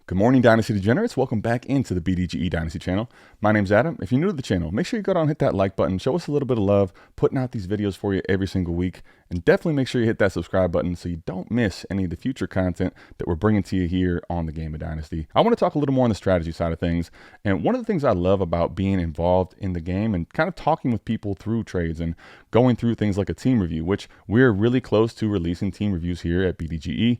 Good morning, Dynasty Degenerates. Welcome back into the BDGE Dynasty channel. My name's Adam. If you're new to the channel, make sure you go down and hit that like button. Show us a little bit of love, putting out these videos for you every single week. And definitely make sure you hit that subscribe button so you don't miss any of the future content that we're bringing to you here on the Game of Dynasty. I want to talk a little more on the strategy side of things. And one of the things I love about being involved in the game and kind of talking with people through trades and going through things like a team review, which we're really close to releasing team reviews here at BDGE.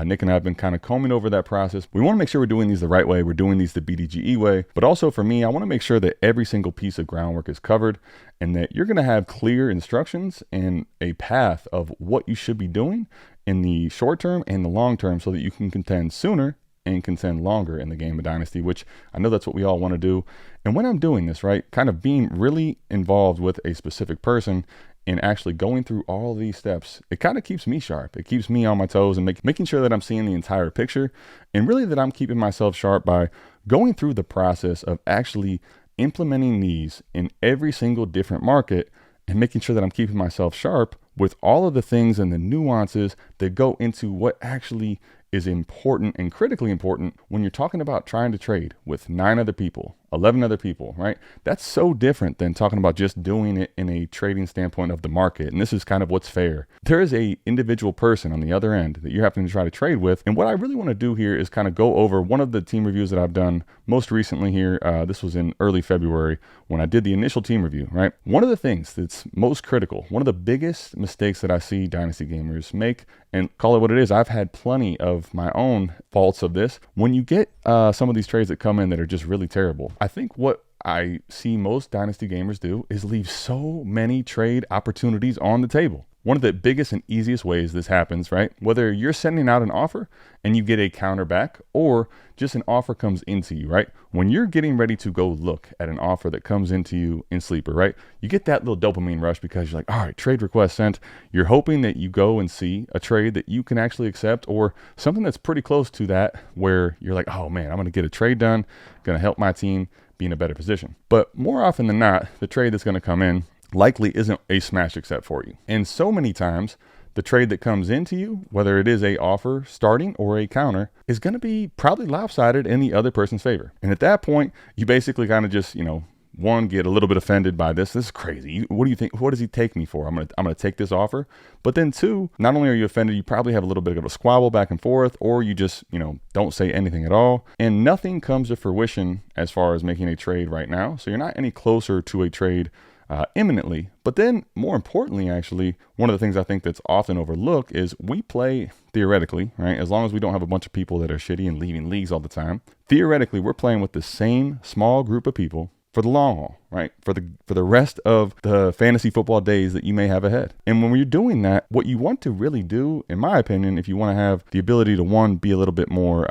Nick and I have been kind of combing over that process. We want to make sure we're doing these the right way. We're doing these the BDGE way. But also for me, I want to make sure that every single piece of groundwork is covered and that you're going to have clear instructions and a path of what you should be doing in the short term and the long term so that you can contend sooner and contend longer in the game of Dynasty, which I know that's what we all want to do. And when I'm doing this, right, kind of being really involved with a specific person and actually going through all these steps, it kind of keeps me sharp. It keeps me on my toes and making sure that I'm seeing the entire picture, and really that I'm keeping myself sharp by going through the process of actually implementing these in every single different market and making sure that I'm keeping myself sharp with all of the things and the nuances that go into what actually is important and critically important when you're talking about trying to trade with 9 other people, 11 other people, right? That's so different than talking about just doing it in a trading standpoint of the market. And this is kind of what's fair. There is a individual person on the other end that you're having to try to trade with. And what I really want to do here is kind of go over one of the team reviews that I've done most recently here. This was in early February when I did the initial team review, right? One of the things that's most critical, one of the biggest mistakes that I see Dynasty gamers make, and call it what it is, I've had plenty of my own faults of this. When you get some of these trades that come in that are just really terrible, I think what I see most Dynasty gamers do is leave so many trade opportunities on the table. One of the biggest and easiest ways this happens, right? Whether you're sending out an offer and you get a counter back, or just an offer comes into you, right? When you're getting ready to go look at an offer that comes into you in Sleeper, right? You get that little dopamine rush because you're like, all right, trade request sent. You're hoping that you go and see a trade that you can actually accept, or something that's pretty close to that where you're like, oh man, I'm going to get a trade done, going to help my team be in a better position. But more often than not, the trade that's going to come in likely isn't a smash accept for you. And so many times the trade that comes into you, whether it is a offer starting or a counter, is going to be probably lopsided in the other person's favor. And at that point, you basically kind of just, one, get a little bit offended by this. This is crazy. What do you think? What does he take me for? I'm gonna take this offer. But then 2, not only are you offended, you probably have a little bit of a squabble back and forth, or you just, don't say anything at all. And nothing comes to fruition as far as making a trade right now. So you're not any closer to a trade imminently. But then more importantly, actually, one of the things I think that's often overlooked is we play theoretically, right? As long as we don't have a bunch of people that are shitty and leaving leagues all the time, theoretically, we're playing with the same small group of people for the long haul, right? For the rest of the fantasy football days that you may have ahead. And when you're doing that, what you want to really do, in my opinion, if you want to have the ability to, one, be a little bit more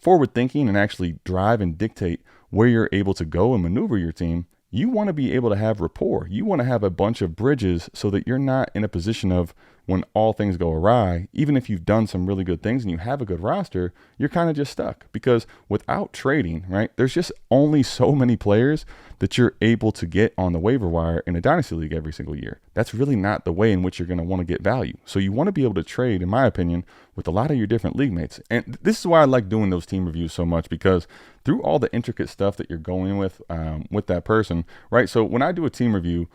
forward thinking and actually drive and dictate where you're able to go and maneuver your team, you want to be able to have rapport. You want to have a bunch of bridges so that you're not in a position of, when all things go awry, even if you've done some really good things and you have a good roster, you're kind of just stuck. Because without trading, right, there's just only so many players that you're able to get on the waiver wire in a Dynasty League every single year. That's really not the way in which you're going to want to get value. So you want to be able to trade, in my opinion, with a lot of your different league mates. And this is why I like doing those team reviews so much, because through all the intricate stuff that you're going with that person, right? So when I do a team review,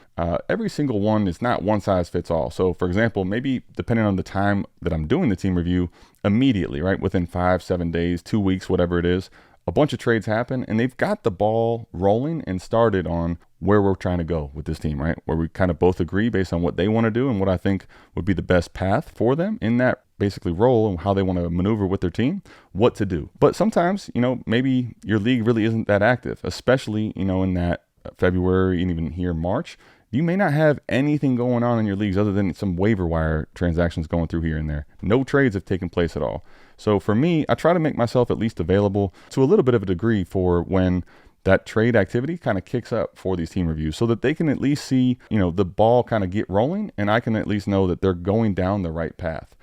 every single one is not one size fits all. So for example, maybe depending on the time that I'm doing the team review, immediately, right, within 5, 7 days, 2 weeks, whatever it is, a bunch of trades happen and they've got the ball rolling and started on where we're trying to go with this team, right? Where we kind of both agree based on what they want to do and what I think would be the best path for them in that basically role and how they want to maneuver with their team, what to do. But sometimes, maybe your league really isn't that active, especially, in that February and even here March. You may not have anything going on in your leagues other than some waiver wire transactions going through here and there. No trades have taken place at all. So for me, I try to make myself at least available to a little bit of a degree for when that trade activity kind of kicks up for these team reviews, so that they can at least see, the ball kind of get rolling, and I can at least know that they're going down the right path.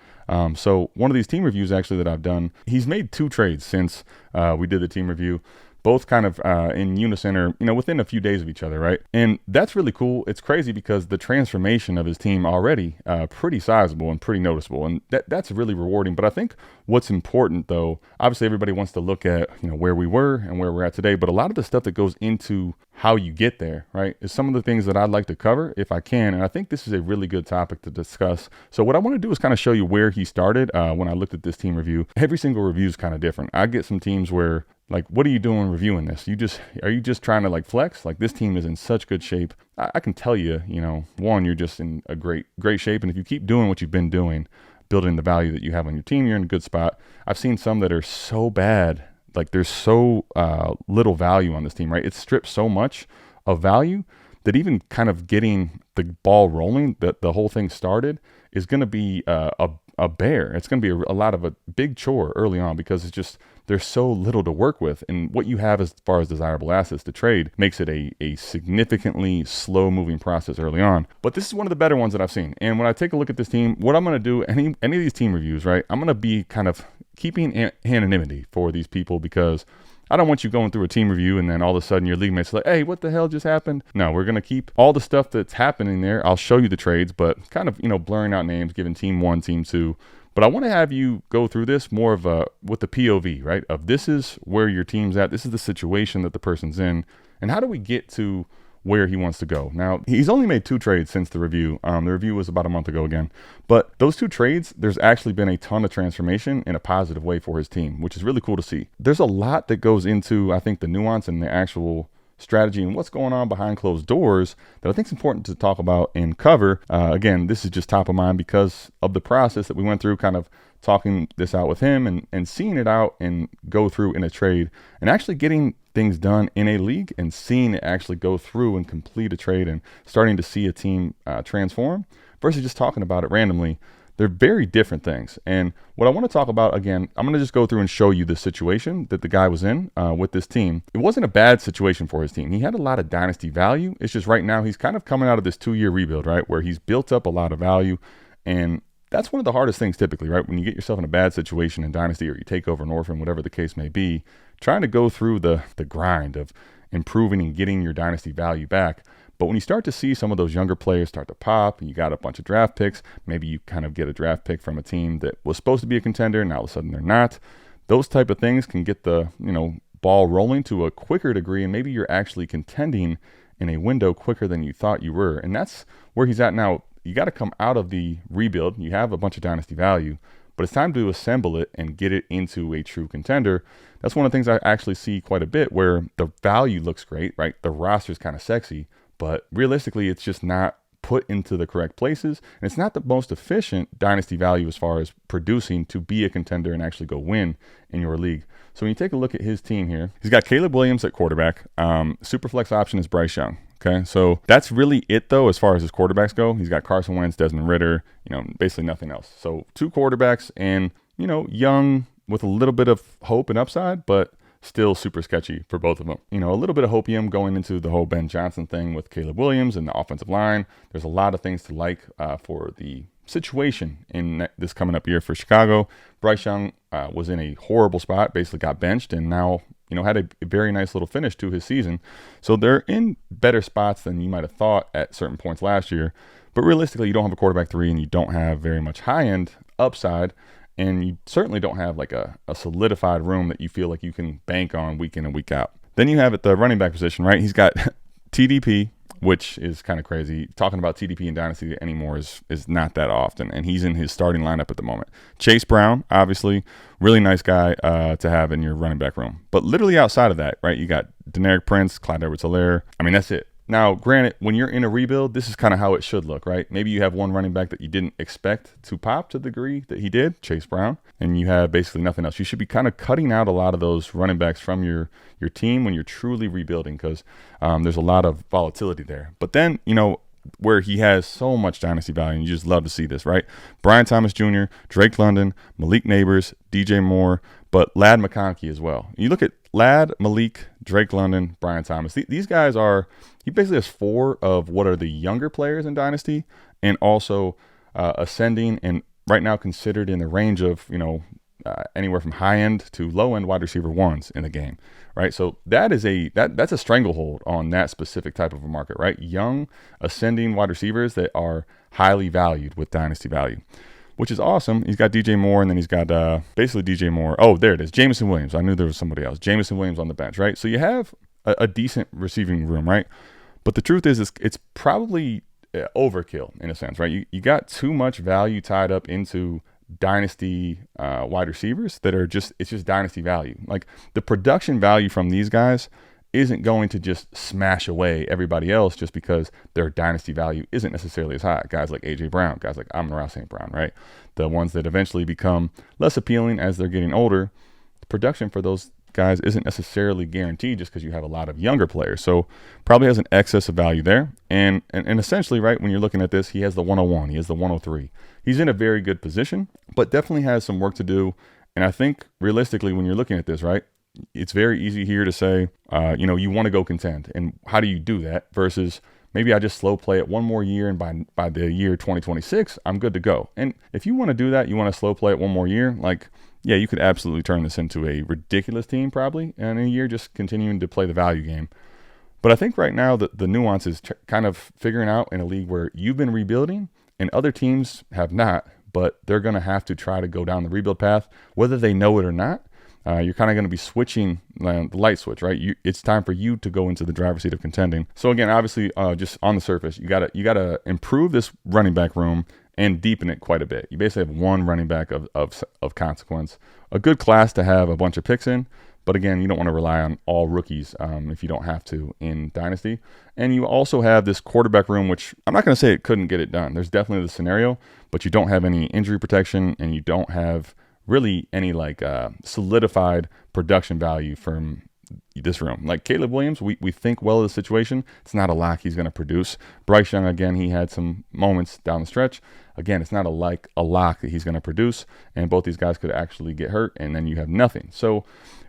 So one of these team reviews actually that I've done, he's made 2 trades since we did the team review. both kind of in unison or, within a few days of each other, right? And that's really cool. It's crazy because the transformation of his team already pretty sizable and pretty noticeable. And that's really rewarding. But I think what's important, though, obviously everybody wants to look at, where we were and where we're at today. But a lot of the stuff that goes into how you get there, right, is some of the things that I'd like to cover if I can. And I think this is a really good topic to discuss. So what I want to do is kind of show you where he started when I looked at this team review. Every single review is kind of different. I get some teams where, like, what are you doing reviewing this? Are you just trying to like flex? Like, this team is in such good shape. I can tell you, one, you're just in a great shape. And if you keep doing what you've been doing, building the value that you have on your team, you're in a good spot. I've seen some that are so bad. Like, there's so little value on this team, right? It's stripped so much of value that even kind of getting the ball rolling, that the whole thing started, is going to be a bear. It's going to be a lot of a big chore early on because it's just, there's so little to work with. And what you have as far as desirable assets to trade makes it a significantly slow moving process early on. But this is one of the better ones that I've seen. And when I take a look at this team, what I'm going to do, any of these team reviews, right, I'm going to be kind of keeping anonymity for these people because I don't want you going through a team review and then all of a sudden your league mates are like, hey, what the hell just happened? No, we're going to keep all the stuff that's happening there. I'll show you the trades, but kind of, blurring out names, giving team one, team two. But I want to have you go through this more of with the POV, right? Of this is where your team's at. This is the situation that the person's in. And how do we get to where he wants to go? Now, he's only made 2 trades since the review. The review was about a month ago again. But those 2 trades, there's actually been a ton of transformation in a positive way for his team, which is really cool to see. There's a lot that goes into, I think, the nuance and the actual strategy and what's going on behind closed doors that I think is important to talk about and cover. Again, this is just top of mind because of the process that we went through, kind of talking this out with him and seeing it out and go through in a trade and actually getting things done in a league and seeing it actually go through and complete a trade and starting to see a team transform versus just talking about it randomly. They're very different things. And what I want to talk about, again, I'm going to just go through and show you the situation that the guy was in with this team. It wasn't a bad situation for his team. He had a lot of dynasty value. It's just right now he's kind of coming out of this 2-year rebuild, right, where he's built up a lot of value. And that's one of the hardest things typically, right? When you get yourself in a bad situation in dynasty or you take over an orphan, whatever the case may be, trying to go through the grind of improving and getting your dynasty value back. But when you start to see some of those younger players start to pop and you got a bunch of draft picks, maybe you kind of get a draft pick from a team that was supposed to be a contender and all of a sudden they're not. Those type of things can get the, ball rolling to a quicker degree, and maybe you're actually contending in a window quicker than you thought you were. And that's where he's at now. You got to come out of the rebuild. You have a bunch of dynasty value, but it's time to assemble it and get it into a true contender. That's one of the things I actually see quite a bit where the value looks great, right? The roster's kind of sexy, but realistically, it's just not put into the correct places. And it's not the most efficient dynasty value as far as producing to be a contender and actually go win in your league. So when you take a look at his team here, he's got Caleb Williams at quarterback. Super flex option is Bryce Young. Okay, so that's really it, though, as far as his quarterbacks go. He's got Carson Wentz, Desmond Ridder, basically nothing else. So 2 quarterbacks and, Young with a little bit of hope and upside, but still super sketchy for both of them. A little bit of hopium going into the whole Ben Johnson thing with Caleb Williams and the offensive line. There's a lot of things to like for the situation in this coming up year for Chicago. Bryce Young was in a horrible spot, basically got benched, and now had a very nice little finish to his season. So they're in better spots than you might have thought at certain points last year. But realistically, you don't have a quarterback 3 and you don't have very much high-end upside. And you certainly don't have like a solidified room that you feel like you can bank on week in and week out. Then you have at the running back position, right? He's got TDP, which is kind of crazy. Talking about TDP in Dynasty anymore is not that often, and he's in his starting lineup at the moment. Chase Brown, obviously, really nice guy to have in your running back room. But literally outside of that, right, you got Deneric Prince, Clyde Edwards-Helaire. I mean, that's it. Now, granted, when you're in a rebuild, this is kind of how it should look, right? Maybe you have one running back that you didn't expect to pop to the degree that he did, Chase Brown, and you have basically nothing else. You should be kind of cutting out a lot of those running backs from your team when you're truly rebuilding because there's a lot of volatility there. But then, where he has so much dynasty value, and you just love to see this, right? Brian Thomas Jr., Drake London, Malik Neighbors, DJ Moore, but Ladd McConkey as well. You look at Ladd, Malik, Drake London, Brian Thomas. These guys he basically has 4 of what are the younger players in Dynasty and also ascending and right now considered in the range of, anywhere from high end to low end wide receiver ones in the game, right? So that's a stranglehold on that specific type of a market, right? Young ascending wide receivers that are highly valued with dynasty value, which is awesome. He's got DJ Moore, and then he's got basically DJ Moore. Oh, there it is. Jameson Williams. I knew there was somebody else. Jameson Williams on the bench, right? So you have a decent receiving room, right? But the truth is it's probably overkill in a sense, right? You got too much value tied up into dynasty wide receivers that are it's just dynasty value. Like the production value from these guys isn't going to just smash away everybody else just because their dynasty value isn't necessarily as high. Guys like AJ Brown, guys like Amon-Ra St. Brown, right? The ones that eventually become less appealing as they're getting older. The production for those guys isn't necessarily guaranteed just because you have a lot of younger players. So probably has an excess of value there. And essentially, right, when you're looking at this, he has the 101, he has the 103. He's in a very good position, but definitely has some work to do. And I think realistically, when you're looking at this, right, it's very easy here to say, you want to go contend. And how do you do that versus maybe I just slow play it one more year, and by the year 2026, I'm good to go. And if you want to do that, you want to slow play it one more year, like, yeah, you could absolutely turn this into a ridiculous team probably in a year, just continuing to play the value game. But I think right now the nuance is kind of figuring out in a league where you've been rebuilding and other teams have not, but they're going to have to try to go down the rebuild path, whether they know it or not. You're kind of going to be switching the light switch, right? It's time for you to go into the driver's seat of contending. So again, obviously, just on the surface, you gotta improve this running back room and deepen it quite a bit. You basically have one running back of consequence, a good class to have a bunch of picks in. But again, you don't want to rely on all rookies if you don't have to in Dynasty. And you also have this quarterback room, which I'm not going to say it couldn't get it done. There's definitely the scenario, but you don't have any injury protection, and you don't have really any solidified production value from this room. Like Caleb Williams, we think well of the situation. It's not a lock he's going to produce. Bryce Young, again, he had some moments down the stretch. Again, it's not a lock that he's going to produce, and both these guys could actually get hurt, and then you have nothing. So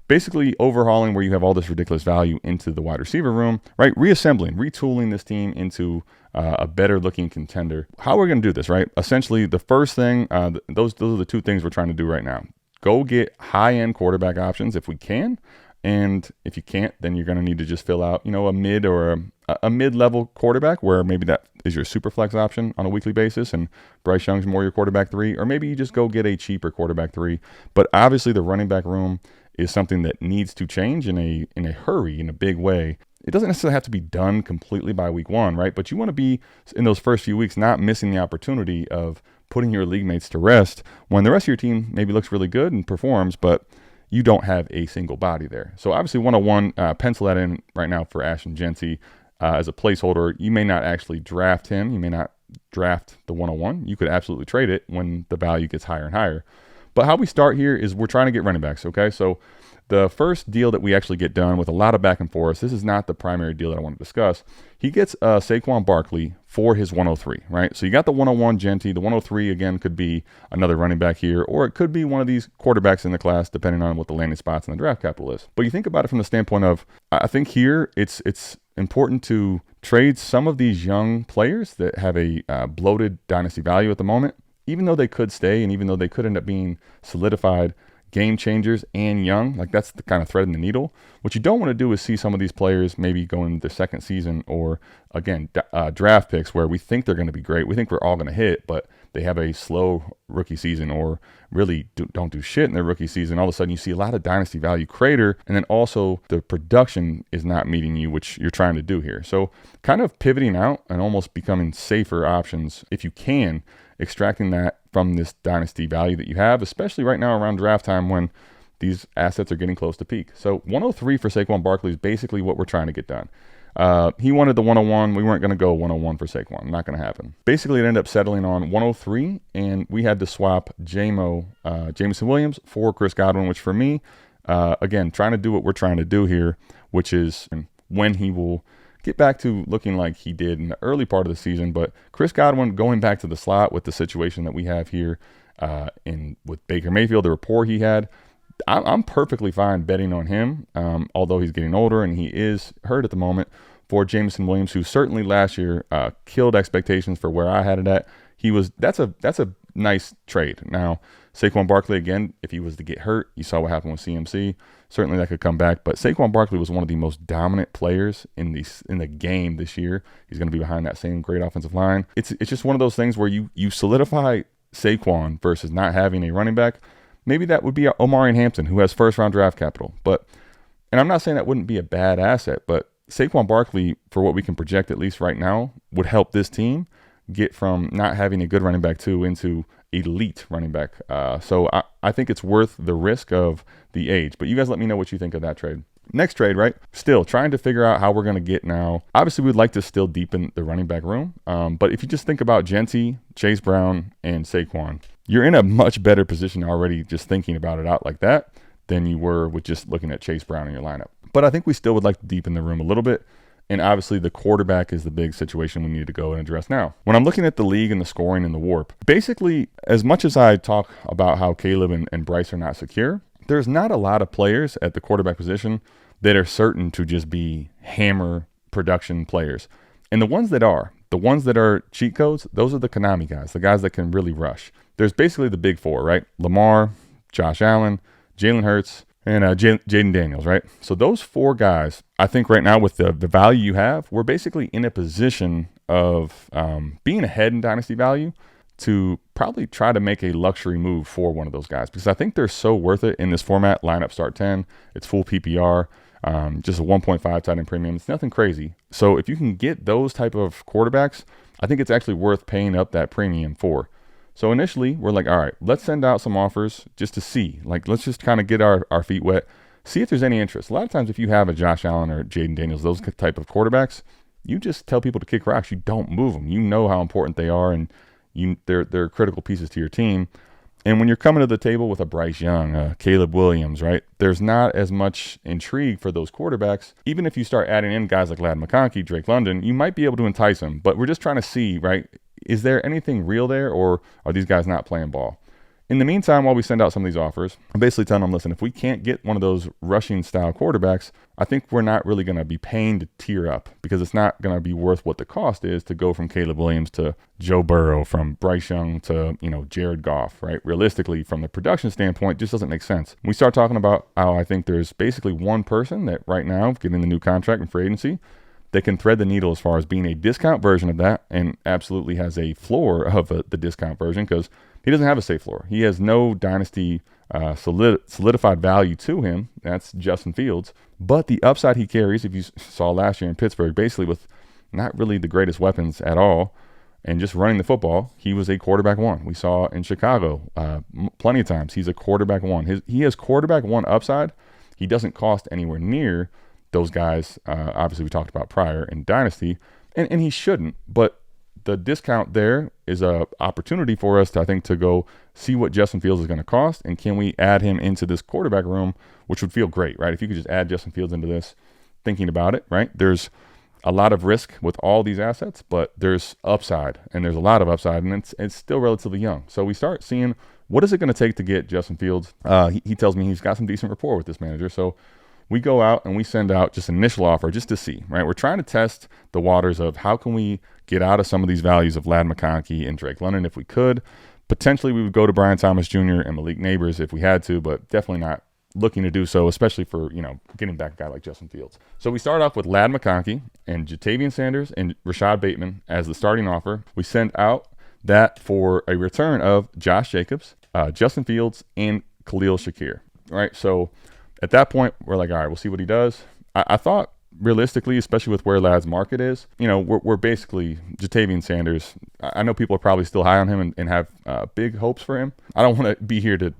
basically overhauling where you have all this ridiculous value into the wide receiver room, right? Reassembling, retooling this team into a better looking contender. How we're going to do this, right? Essentially, the first thing, those are the two things we're trying to do right now. Go get high-end quarterback options if we can. And if you can't, then you're going to need to just fill out, a mid or a mid-level quarterback where maybe that is your super flex option on a weekly basis, and Bryce Young's more your quarterback 3, or maybe you just go get a cheaper quarterback 3. But obviously the running back room is something that needs to change in a hurry, in a big way. It doesn't necessarily have to be done completely by week 1, right? But you want to be, in those first few weeks, not missing the opportunity of putting your league mates to rest when the rest of your team maybe looks really good and performs, but you don't have a single body there. So obviously 101, pencil that in right now for Ashton Jeanty as a placeholder. You may not actually draft him. You may not draft the 101. You could absolutely trade it when the value gets higher and higher. But how we start here is we're trying to get running backs, okay? So the first deal that we actually get done with a lot of back and forth, this is not the primary deal that I want to discuss. He gets Saquon Barkley for his 103, right? So you got the 101 Jeanty. The 103, again, could be another running back here, or it could be one of these quarterbacks in the class, depending on what the landing spots in the draft capital is. But you think about it from the standpoint of, I think here it's important to trade some of these young players that have a bloated dynasty value at the moment, even though they could stay and even though they could end up being solidified game changers and young. Like, that's the kind of thread in the needle. What you don't want to do is see some of these players maybe go into their second season, or again, draft picks where we think they're going to be great. We think we're all going to hit, but they have a slow rookie season, or really don't do shit in their rookie season. All of a sudden you see a lot of dynasty value crater, and then also the production is not meeting you, which you're trying to do here. So kind of pivoting out and almost becoming safer options if you can, extracting that from this dynasty value that you have, especially right now around draft time when these assets are getting close to peak. So 103 for Saquon Barkley is basically what we're trying to get done. He wanted the 101. We weren't going to go 101 for Saquon. Not going to happen. Basically, it ended up settling on 103, and we had to swap Jameson Williams for Chris Godwin, which for me, again, trying to do what we're trying to do here, which is when he will get back to looking like he did in the early part of the season. But Chris Godwin going back to the slot with the situation that we have here with Baker Mayfield, the rapport he had, I'm perfectly fine betting on him, although he's getting older and he is hurt at the moment, for Jameson Williams, who certainly last year killed expectations for where I had it at. That's a nice trade. Now, Saquon Barkley, again, if he was to get hurt, you saw what happened with CMC. Certainly that could come back. But Saquon Barkley was one of the most dominant players in the game this year. He's going to be behind that same great offensive line. It's just one of those things where you solidify Saquon versus not having a running back. Maybe that would be Omarion Hampton, who has first-round draft capital. And I'm not saying that wouldn't be a bad asset, but Saquon Barkley, for what we can project at least right now, would help this team get from not having a good running back two into elite running back. So I think it's worth the risk of the age. But you guys let me know what you think of that trade. Next trade, right? Still trying to figure out how we're going to get now. Obviously, we'd like to still deepen the running back room. But if you just think about Dyansty, Chase Brown, and Saquon, you're in a much better position already just thinking about it out like that than you were with just looking at Chase Brown in your lineup. But I think we still would like to deepen the room a little bit. And obviously the quarterback is the big situation we need to go and address now. When I'm looking at the league and the scoring and the warp, basically, as much as I talk about how Caleb and Bryce are not secure, there's not a lot of players at the quarterback position that are certain to just be hammer production players. And the ones that are cheat codes, those are the Konami guys, the guys that can really rush. There's basically the big four, right? Lamar, Josh Allen, Jalen Hurts, and Jaden Daniels, right? So those four guys, I think right now with the value you have, we're basically in a position of being ahead in Dynasty value to probably try to make a luxury move for one of those guys because I think they're so worth it in this format. Lineup start 10, it's full PPR, just a 1.5 tight end premium. It's nothing crazy. So if you can get those type of quarterbacks, I think it's actually worth paying up that premium for. So initially, we're like, all right, let's send out some offers just to see. Like, let's just kind of get our feet wet, see if there's any interest. A lot of times, if you have a Josh Allen or Jaden Daniels, those type of quarterbacks, you just tell people to kick rocks. You don't move them. You know how important they are, and they're critical pieces to your team. And when you're coming to the table with a Bryce Young, Caleb Williams, right, there's not as much intrigue for those quarterbacks. Even if you start adding in guys like Ladd McConkey, Drake London, you might be able to entice them. But we're just trying to see, right, is there anything real there, or are these guys not playing ball? In the meantime, while we send out some of these offers, I'm basically telling them, listen, if we can't get one of those rushing style quarterbacks, I think we're not really going to be paying to tier up because it's not going to be worth what the cost is to go from Caleb Williams to Joe Burrow, from Bryce Young to, Jared Goff, right? Realistically, from the production standpoint, it just doesn't make sense. We start talking about how I think there's basically one person that right now, getting the new contract and free agency, that can thread the needle as far as being a discount version of that and absolutely has a floor of the discount version because he doesn't have a safe floor. He has no Dynasty solidified value to him. That's Justin Fields. But the upside he carries, if you saw last year in Pittsburgh, basically with not really the greatest weapons at all and just running the football, he was a quarterback one. We saw in Chicago plenty of times he's a quarterback one. He has quarterback one upside. He doesn't cost anywhere near those guys, obviously we talked about prior in Dynasty, and he shouldn't, but the discount there is a opportunity for us to, I think, to go see what Justin Fields is going to cost, and can we add him into this quarterback room, which would feel great, right? If you could just add Justin Fields into this, thinking about it, right? There's a lot of risk with all these assets, but there's upside, and there's a lot of upside, and it's still relatively young. So we start seeing what is it going to take to get Justin Fields. He tells me he's got some decent rapport with this manager, so we go out and we send out just an initial offer just to see, right? We're trying to test the waters of how can we get out of some of these values of Ladd McConkey and Drake London if we could. Potentially we would go to Brian Thomas Jr. and Malik Neighbors if we had to, but definitely not looking to do so, especially for, getting back a guy like Justin Fields. So we start off with Ladd McConkey and Jatavian Sanders and Rashad Bateman as the starting offer. We send out that for a return of Josh Jacobs, Justin Fields, and Khalil Shakir, right? So at that point, we're like, all right, we'll see what he does. I thought realistically, especially with where Ladd's market is, we're basically Jatavian Sanders. I know people are probably still high on him and have big hopes for him. I don't want to be here to,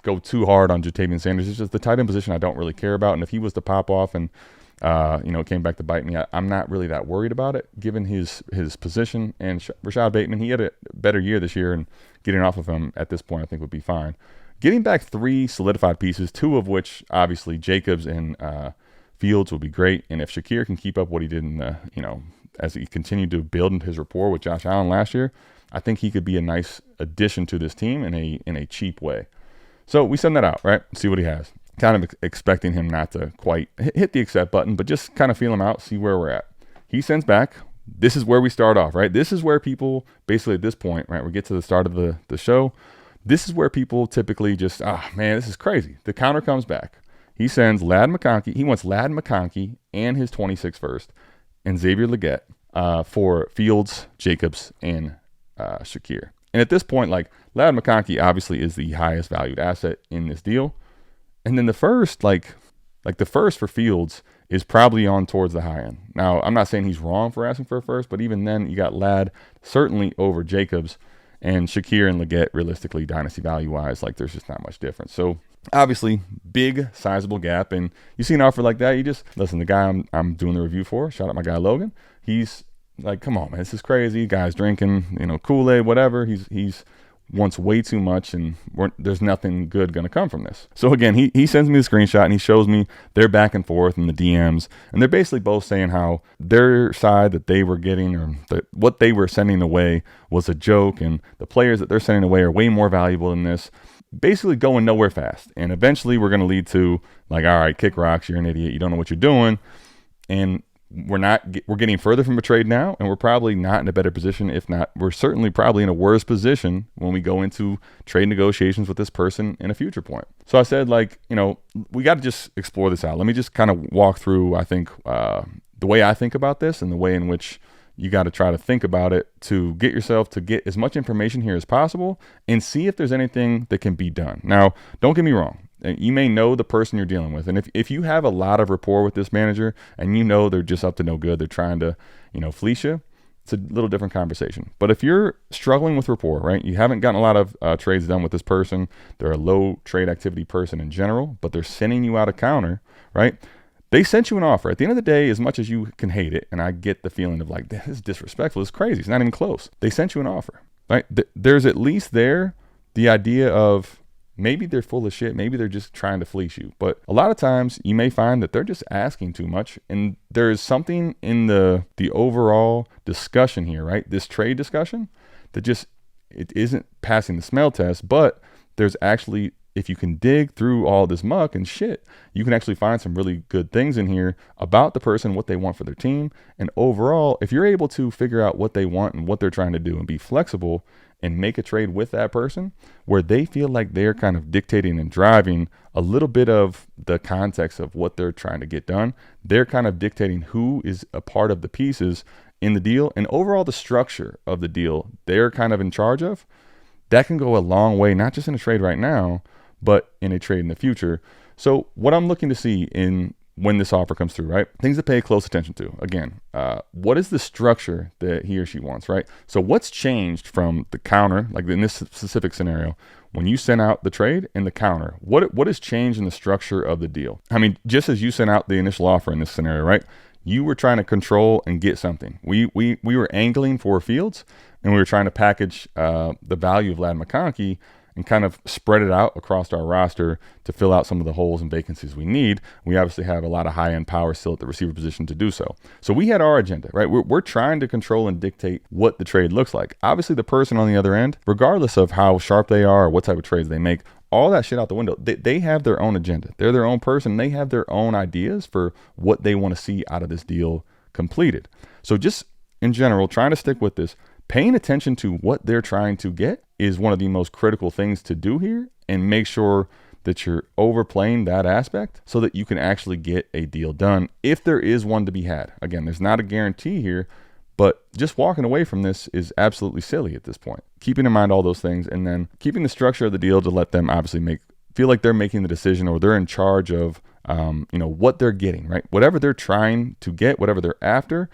go too hard on Jatavian Sanders. It's just the tight end position I don't really care about. And if he was to pop off and, it came back to bite me, I'm not really that worried about it, given his position. And Rashad Bateman, he had a better year this year, and getting off of him at this point I think would be fine. Getting back three solidified pieces, two of which, obviously, Jacobs and Fields will be great. And if Shakir can keep up what he did in as he continued to build his rapport with Josh Allen last year, I think he could be a nice addition to this team in a cheap way. So we send that out, right? See what he has. Kind of expecting him not to quite hit the accept button, but just kind of feel him out, see where we're at. He sends back this is where we start off, right? This is where people basically at this point, right? We get to the start of the show. This is where people typically just, man, this is crazy. The counter comes back. He sends Ladd McConkey. He wants Ladd McConkey and his 26 first and Xavier Legette for Fields, Jacobs, and Shakir. And at this point, like, Ladd McConkey obviously is the highest valued asset in this deal. And then the first, like the first for Fields is probably on towards the high end. Now, I'm not saying he's wrong for asking for a first, but even then, you got Ladd certainly over Jacobs, and Shakir and Legette, realistically, dynasty value-wise, like, there's just not much difference. So, obviously, big, sizable gap. And you see an offer like that, you just, listen, the guy I'm doing the review for, shout out my guy Logan, he's like, come on, man, this is crazy. Guy's drinking, Kool-Aid, whatever. He's wants way too much, and there's nothing good going to come from this. So again, he sends me the screenshot, and he shows me their back and forth in the DMs, and they're basically both saying how their side that they were getting, or what they were sending away, was a joke, and the players that they're sending away are way more valuable than this. Basically going nowhere fast, and eventually we're going to lead to, like, all right, kick rocks, you're an idiot, you don't know what you're doing, and we're getting further from a trade now, and we're probably not in a better position. If not, we're certainly probably in a worse position when we go into trade negotiations with this person in a future point. So I said, like, we got to just explore this out. Let me just kind of walk through, I think, the way I think about this, and the way in which you got to try to think about it to get yourself to get as much information here as possible and see if there's anything that can be done. Now, don't get me wrong. You may know the person you're dealing with. And if you have a lot of rapport with this manager and they're just up to no good, they're trying to, fleece you, it's a little different conversation. But if you're struggling with rapport, right, you haven't gotten a lot of trades done with this person, they're a low trade activity person in general, but they're sending you out a counter, right? They sent you an offer. At the end of the day, as much as you can hate it, and I get the feeling of like, this is disrespectful, it's crazy, it's not even close. They sent you an offer, right? There's at least there the idea of, maybe they're full of shit. Maybe they're just trying to fleece you. But a lot of times you may find that they're just asking too much. And there is something in the overall discussion here, right? This trade discussion that just, it isn't passing the smell test, but there's actually, if you can dig through all this muck and shit, you can actually find some really good things in here about the person, what they want for their team. And overall, if you're able to figure out what they want and what they're trying to do and be flexible and make a trade with that person where they feel like they're kind of dictating and driving a little bit of the context of what they're trying to get done. They're kind of dictating who is a part of the pieces in the deal, and overall the structure of the deal they're kind of in charge of. That can go a long way, not just in a trade right now, but in a trade in the future. So what I'm looking to see when this offer comes through, right? Things to pay close attention to. Again, what is the structure that he or she wants, right? So what's changed from the counter, like in this specific scenario, when you sent out the trade and the counter, what has changed in the structure of the deal? I mean, just as you sent out the initial offer in this scenario, right? You were trying to control and get something. We were angling for Fields, and we were trying to package the value of Ladd McConkey and kind of spread it out across our roster to fill out some of the holes and vacancies we need. We obviously have a lot of high-end power still at the receiver position to do so. So we had our agenda, right? We're trying to control and dictate what the trade looks like. Obviously, the person on the other end, regardless of how sharp they are or what type of trades they make, all that shit out the window. They have their own agenda. They're their own person. They have their own ideas for what they want to see out of this deal completed. So just in general, trying to stick with this, paying attention to what they're trying to get is one of the most critical things to do here, and make sure that you're overplaying that aspect so that you can actually get a deal done if there is one to be had. Again, there's not a guarantee here, but just walking away from this is absolutely silly at this point. Keeping in mind all those things, and then keeping the structure of the deal to let them obviously feel like they're making the decision, or they're in charge of what they're getting, right? Whatever they're trying to get, whatever they're after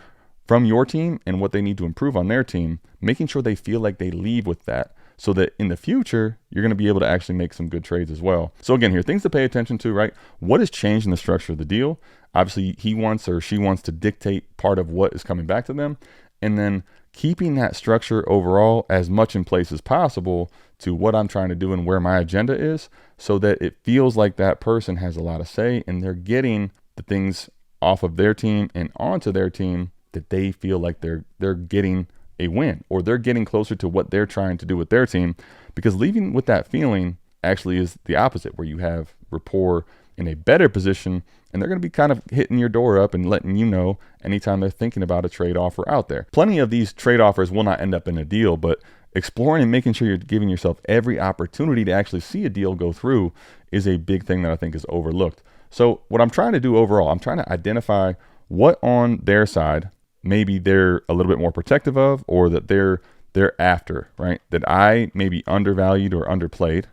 from your team and what they need to improve on their team, making sure they feel like they leave with that, so that in the future, you're going to be able to actually make some good trades as well. So again, here, things to pay attention to, right? What has changed in the structure of the deal? Obviously, he wants or she wants to dictate part of what is coming back to them. And then keeping that structure overall as much in place as possible to what I'm trying to do and where my agenda is, so that it feels like that person has a lot of say and they're getting the things off of their team and onto their team that they feel like they're getting a win, or they're getting closer to what they're trying to do with their team. Because leaving with that feeling actually is the opposite, where you have rapport in a better position, and they're going to be kind of hitting your door up and letting you know anytime they're thinking about a trade offer out there. Plenty of these trade offers will not end up in a deal, but exploring and making sure you're giving yourself every opportunity to actually see a deal go through is a big thing that I think is overlooked. So what I'm trying to do overall, I'm trying to identify what on their side maybe they're a little bit more protective of, or that they're after, right? That I maybe undervalued or underplayed,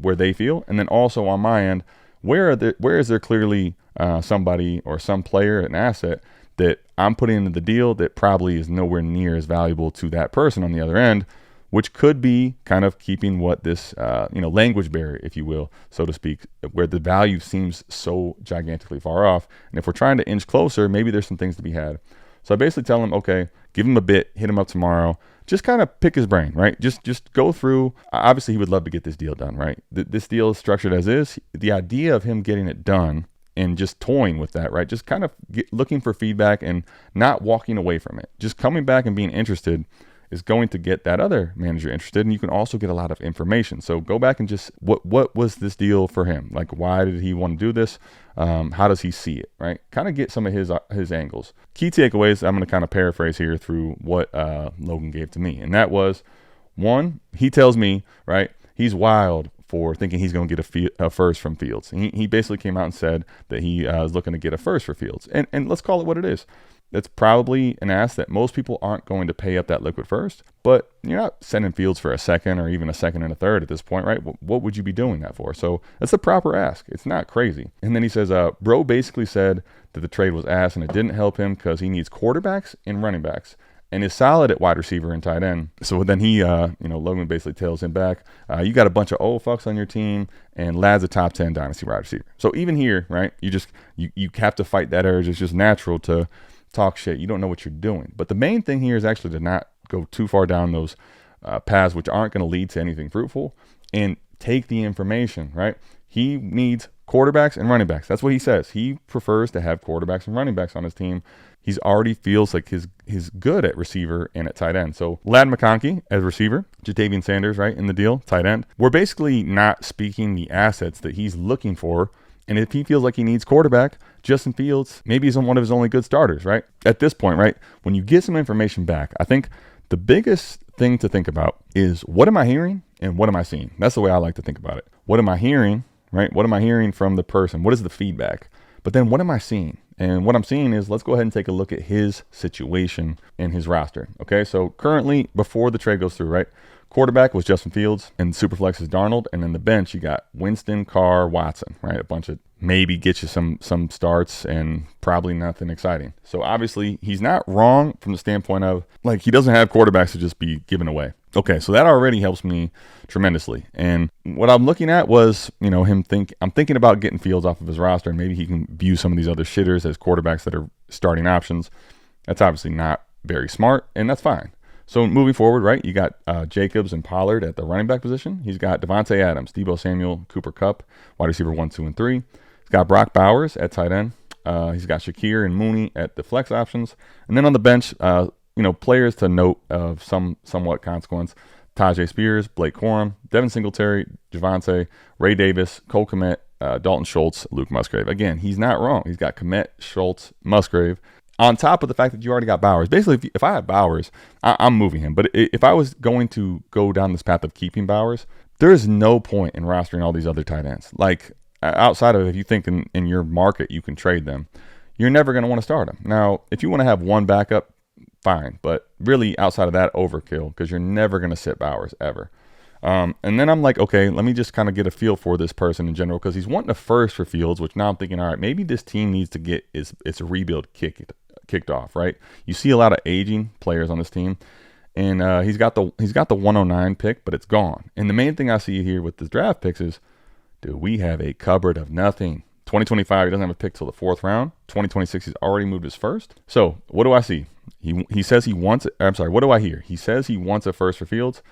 where they feel. And then also on my end, where is there clearly somebody or some player, an asset that I'm putting into the deal that probably is nowhere near as valuable to that person on the other end, which could be kind of keeping what this, language barrier, if you will, so to speak, where the value seems so gigantically far off. And if we're trying to inch closer, maybe there's some things to be had. So I basically tell him, okay, give him a bit, hit him up tomorrow, just kind of pick his brain, right? Just go through. Obviously, he would love to get this deal done, right? This deal is structured as is. The idea of him getting it done and just toying with that, right? Just kind of looking for feedback and not walking away from it. Just coming back and being interested is going to get that other manager interested, and you can also get a lot of information. So go back and just, what was this deal for him? Like, why did he want to do this? How does he see it, right? Kind of get some of his angles. Key takeaways, I'm going to kind of paraphrase here through what Logan gave to me. And that was, one, he tells me, right, he's wild for thinking he's going to get a first from Fields. He basically came out and said that he is looking to get a first for Fields. And let's call it what it is. That's probably an ask that most people aren't going to pay up that liquid first, but you're not sending Fields for a second or even a second and a third at this point, right? What would you be doing that for? So that's the proper ask. It's not crazy. And then he says, bro basically said that the trade was ass and it didn't help him because he needs quarterbacks and running backs and is solid at wide receiver and tight end. So then he, Logan basically tells him back, you got a bunch of old fucks on your team and Lad's a top 10 dynasty wide receiver. So even here, right, you have to fight that urge. It's just natural to talk shit. You don't know what you're doing. But the main thing here is actually to not go too far down those paths which aren't going to lead to anything fruitful, and take the information, right? He needs quarterbacks and running backs. That's what he says. He prefers to have quarterbacks and running backs on his team. He's already feels like he's good at receiver and at tight end. So Ladd McConkey as receiver, Jatavian Sanders, right, in the deal, tight end. We're basically not speaking the assets that he's looking for. And if he feels like he needs quarterback, Justin Fields, maybe he's one of his only good starters, right? At this point, right, when you get some information back, I think the biggest thing to think about is, what am I hearing and what am I seeing? That's the way I like to think about it. What am I hearing, right? What am I hearing from the person? What is the feedback? But then what am I seeing? And what I'm seeing is, let's go ahead and take a look at his situation and his roster. Okay, so currently, before the trade goes through, right, quarterback was Justin Fields, and Superflex is Darnold, and then the bench you got Winston, Carr, Watson, right? A bunch of maybe get you some starts and probably nothing exciting. So obviously he's not wrong from the standpoint of, like, he doesn't have quarterbacks to just be given away. Okay, so that already helps me tremendously. And what I'm looking at was, I'm thinking about getting Fields off of his roster, and maybe he can view some of these other shitters as quarterbacks that are starting options. That's obviously not very smart, and that's fine. So moving forward, right, you got Jacobs and Pollard at the running back position. He's got Devontae Adams, Deebo Samuel, Cooper Kupp, wide receiver 1, 2, and 3. He's got Brock Bowers at tight end. He's got Shakir and Mooney at the flex options. And then on the bench, players to note of somewhat consequence: Tajay Spears, Blake Corum, Devin Singletary, Javonte, Ray Davis, Cole Kmet, Dalton Schultz, Luke Musgrave. Again, he's not wrong. He's got Kmet, Schultz, Musgrave, on top of the fact that you already got Bowers. Basically, if I had Bowers, I'm moving him. But if I was going to go down this path of keeping Bowers, there is no point in rostering all these other tight ends. Like, outside of, if you think in your market you can trade them, you're never going to want to start them. Now, if you want to have one backup, fine. But really, outside of that, overkill, because you're never going to sit Bowers ever. And then I'm like, okay, let me just kind of get a feel for this person in general, because he's wanting a first for Fields, which now I'm thinking, all right, maybe this team needs to get its rebuild kicked off, right? You see a lot of aging players on this team, and he's got the 109 pick, but it's gone. And the main thing I see here with the draft picks is, dude, we have a cupboard of nothing. 2025, he doesn't have a pick till the 4th round. 2026, he's already moved his first. So what do I see? He says he wants it. I'm sorry, what do I hear? He says he wants a first for Fields,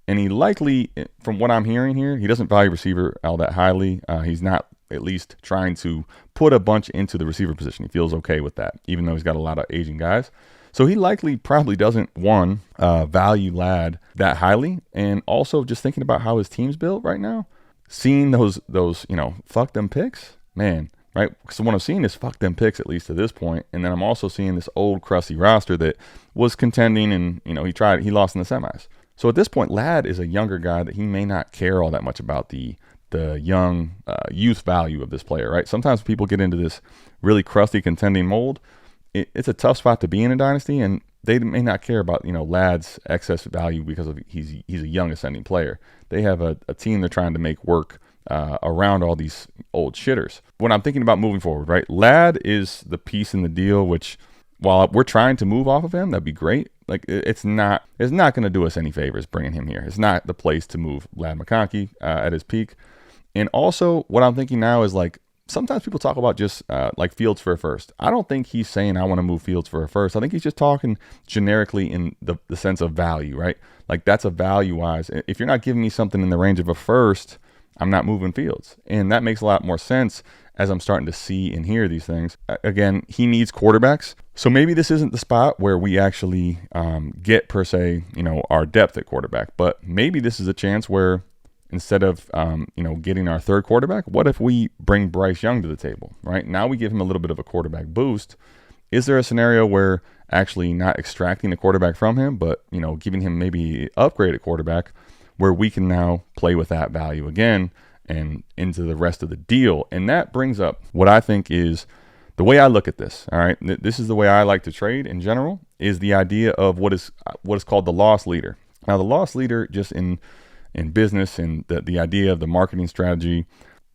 and he likely, from what I'm hearing here, he doesn't value receiver all that highly. He's not at least trying to put a bunch into the receiver position. He feels okay with that, even though he's got a lot of aging guys. So he probably doesn't, value Ladd that highly. And also just thinking about how his team's built right now, seeing those fuck them picks, man, right? So what I'm seeing is fuck them picks, at least to this point. And then I'm also seeing this old crusty roster that was contending, and he lost in the semis. So at this point, Ladd is a younger guy that he may not care all that much about the young youth value of this player, right? Sometimes people get into this really crusty contending mold. It's a tough spot to be in a dynasty, and they may not care about Ladd's excess value because of he's a young ascending player. They have a team they're trying to make work around all these old shitters. When I'm thinking about moving forward, right, Ladd is the piece in the deal, which while we're trying to move off of him, that'd be great. Like it's not going to do us any favors bringing him here. It's not the place to move Ladd McConkey at his peak. And also what I'm thinking now is like, sometimes people talk about just like Fields for a first. I don't think he's saying I want to move Fields for a first. I think he's just talking generically in the sense of value, right? Like that's a value wise. If you're not giving me something in the range of a first, I'm not moving Fields. And that makes a lot more sense as I'm starting to see and hear these things. Again, he needs quarterbacks. So maybe this isn't the spot where we actually get per se, our depth at quarterback. But maybe this is a chance where instead of, getting our third quarterback, what if we bring Bryce Young to the table, right? Now we give him a little bit of a quarterback boost. Is there a scenario where actually not extracting a quarterback from him, but, giving him maybe upgrade at quarterback where we can now play with that value again and into the rest of the deal? And that brings up what I think is the way I look at this. All right. This is the way I like to trade in general, is the idea of what is called the loss leader. Now, the loss leader, just in business and the idea of the marketing strategy,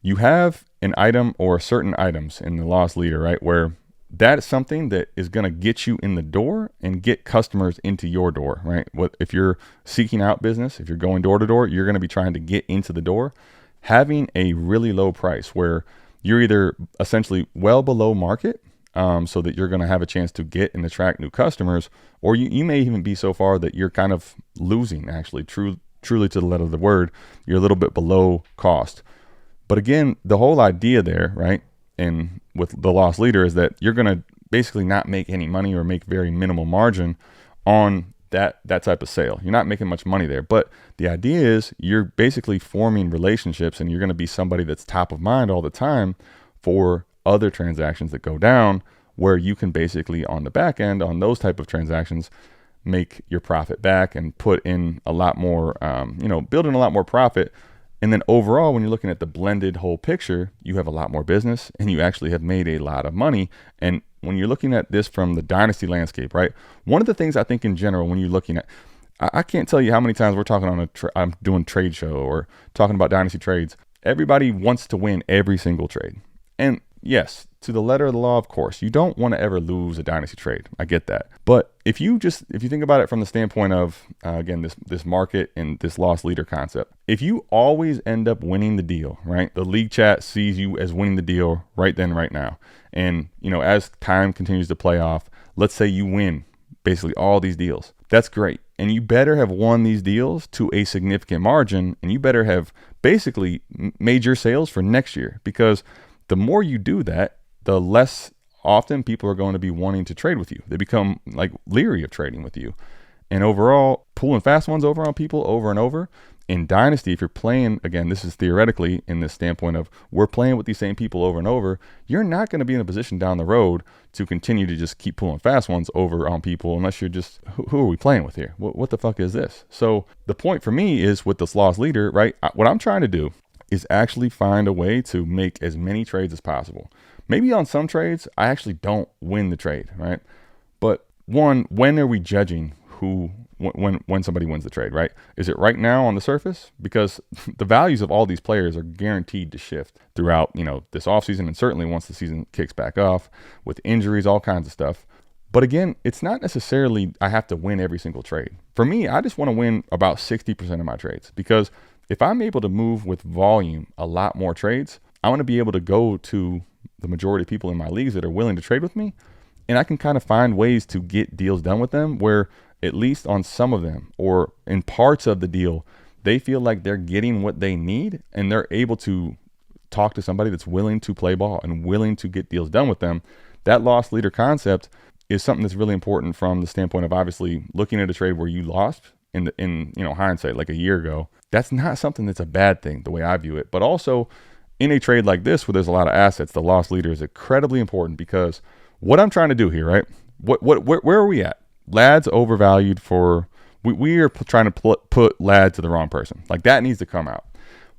you have an item or certain items in the loss leader, right? Where that is something that is going to get you in the door and get customers into your door, right? If you're seeking out business, if you're going door to door, you're going to be trying to get into the door. Having a really low price where you're either essentially well below market, so that you're going to have a chance to get and attract new customers, or you may even be so far that you're kind of losing, actually, truly to the letter of the word, you're a little bit below cost. But again, the whole idea there, right, and with the loss leader is that you're going to basically not make any money or make very minimal margin on that type of sale. You're not making much money there. But the idea is you're basically forming relationships, and you're going to be somebody that's top of mind all the time for other transactions that go down, where you can basically on the back end on those type of transactions make your profit back and put in a lot more, build in a lot more profit. And then overall, when you're looking at the blended whole picture, you have a lot more business and you actually have made a lot of money. And when you're looking at this from the dynasty landscape, right? One of the things I think in general, when you're looking at, I can't tell you how many times we're talking on I'm doing trade show or talking about dynasty trades. Everybody wants to win every single trade. And yes, to the letter of the law, of course, you don't want to ever lose a dynasty trade. I get that. But if you think about it from the standpoint of, again, this market and this loss leader concept, if you always end up winning the deal, right? The league chat sees you as winning the deal right then, right now. And, as time continues to play off, let's say you win basically all these deals. That's great. And you better have won these deals to a significant margin, and you better have basically made your sales for next year, because the more you do that, the less often people are going to be wanting to trade with you. They become like leery of trading with you. And overall, pulling fast ones over on people over and over. In Dynasty, if you're playing, again, this is theoretically in this standpoint of we're playing with these same people over and over, you're not going to be in a position down the road to continue to just keep pulling fast ones over on people unless you're just, who are we playing with here? What the fuck is this? So the point for me is with this loss leader, right? What I'm trying to do is actually find a way to make as many trades as possible. Maybe on some trades, I actually don't win the trade, right? But one, when are we judging when somebody wins the trade, right? Is it right now on the surface? Because the values of all these players are guaranteed to shift throughout, this offseason, and certainly once the season kicks back off with injuries, all kinds of stuff. But again, it's not necessarily I have to win every single trade. For me, I just want to win about 60% of my trades, because if I'm able to move with volume a lot more trades, I want to be able to go to the majority of people in my leagues that are willing to trade with me, and I can kind of find ways to get deals done with them where at least on some of them or in parts of the deal, they feel like they're getting what they need and they're able to talk to somebody that's willing to play ball and willing to get deals done with them. That loss leader concept is something that's really important from the standpoint of obviously looking at a trade where you lost in hindsight, like a year ago. That's not something that's a bad thing the way I view it, but also in a trade like this where there's a lot of assets, the loss leader is incredibly important, because what I'm trying to do here, right? Where are we at? Ladd's overvalued for, we are trying to put Ladd to the wrong person. Like, that needs to come out.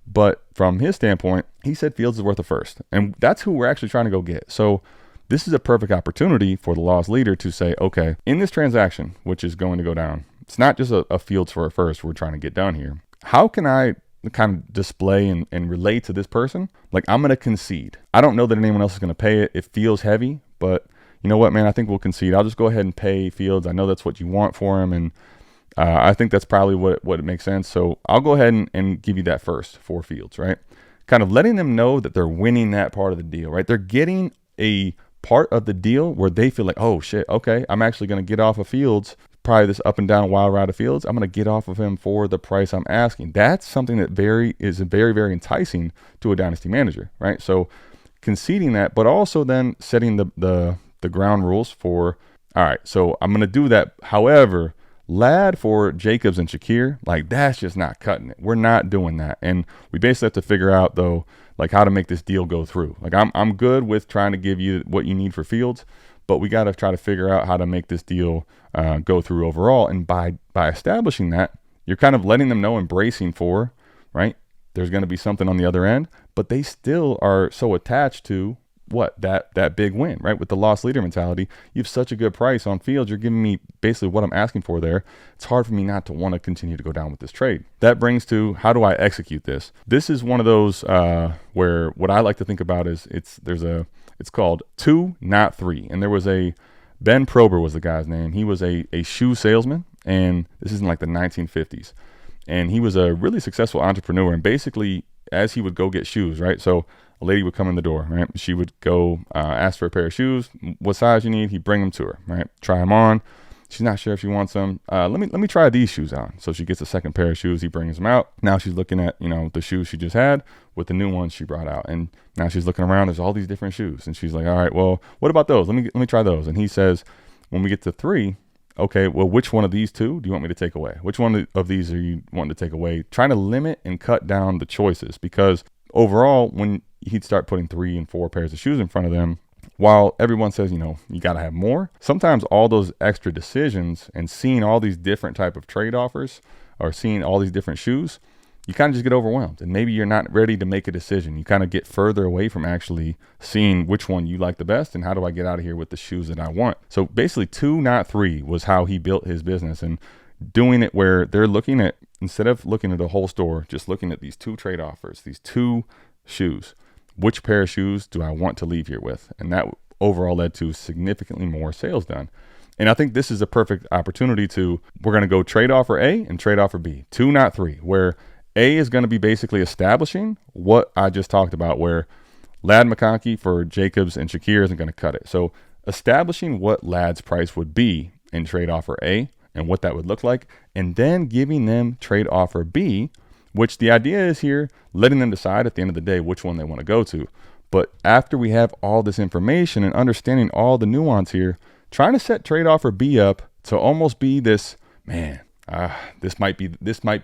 But from his standpoint, he said Fields is worth a first. And that's who we're actually trying to go get. So this is a perfect opportunity for the loss leader to say, okay, in this transaction, which is going to go down, it's not just a Fields for a first we're trying to get done here. How can I kind of display and relate to this person? Like, I'm going to concede. I don't know that anyone else is going to pay it. It feels heavy, but you know what, man? I think we'll concede. I'll just go ahead and pay Fields. I know that's what you want for him, and I think that's probably what it makes sense. So I'll go ahead and give you that first for Fields, right? Kind of letting them know that they're winning that part of the deal, right? They're getting a part of the deal where they feel like, oh shit, okay, I'm actually going to get off of Fields, probably this up and down wild ride of Fields. I'm going to get off of him for the price I'm asking. That's something that is very, very enticing to a dynasty manager, right? So conceding that, but also then setting the ground rules for, all right, so I'm going to do that. However, Ladd for Jacobs and Shakir, like, that's just not cutting it. We're not doing that. And we basically have to figure out, though, like, how to make this deal go through. Like, I'm good with trying to give you what you need for Fields, but we got to try to figure out how to make this deal go through overall. And by establishing that, you're kind of letting them know, embracing for, right, there's going to be something on the other end, but they still are so attached to what that big win, right? With the loss leader mentality, you have such a good price on Fields. You're giving me basically what I'm asking for there. It's hard for me not to want to continue to go down with this trade. That brings to, how do I execute this? This is one of those where what I like to think about is it's called 2, not 3. And there was Ben Prober was the guy's name. He was a shoe salesman, and this is in like the 1950s. And he was a really successful entrepreneur. And basically, as he would go get shoes, right? So a lady would come in the door, right? She would go ask for a pair of shoes. What size you need? He'd bring them to her, right? Try them on. She's not sure if she wants them. Let me try these shoes on. So she gets a second pair of shoes. He brings them out. Now she's looking at, the shoes she just had with the new ones she brought out. And now she's looking around. There's all these different shoes. And she's like, all right, well, what about those? Let me try those. And he says, when we get to 3, okay, well, which one of these 2 do you want me to take away? Which one of these are you wanting to take away? Trying to limit and cut down the choices, because overall, when he'd start putting 3 and 4 pairs of shoes in front of them, while everyone says, you got to have more, sometimes all those extra decisions and seeing all these different type of trade offers or seeing all these different shoes, you kind of just get overwhelmed, and maybe you're not ready to make a decision. You kind of get further away from actually seeing which one you like the best and how do I get out of here with the shoes that I want. So basically 2, not 3 was how he built his business, and doing it where they're looking at, instead of looking at a whole store, just looking at these 2 trade offers, these 2 shoes. Which pair of shoes do I want to leave here with? And that overall led to significantly more sales done. And I think this is a perfect opportunity we're going to go trade offer A and trade offer B, 2, not 3, where A is going to be basically establishing what I just talked about, where Ladd McConkey for Jacobs and Shakir isn't going to cut it. So establishing what Ladd's price would be in trade offer A and what that would look like, and then giving them trade offer B, which the idea is here, letting them decide at the end of the day which one they want to go to. But after we have all this information and understanding all the nuance here, trying to set trade offer B up to almost be this, man, this might be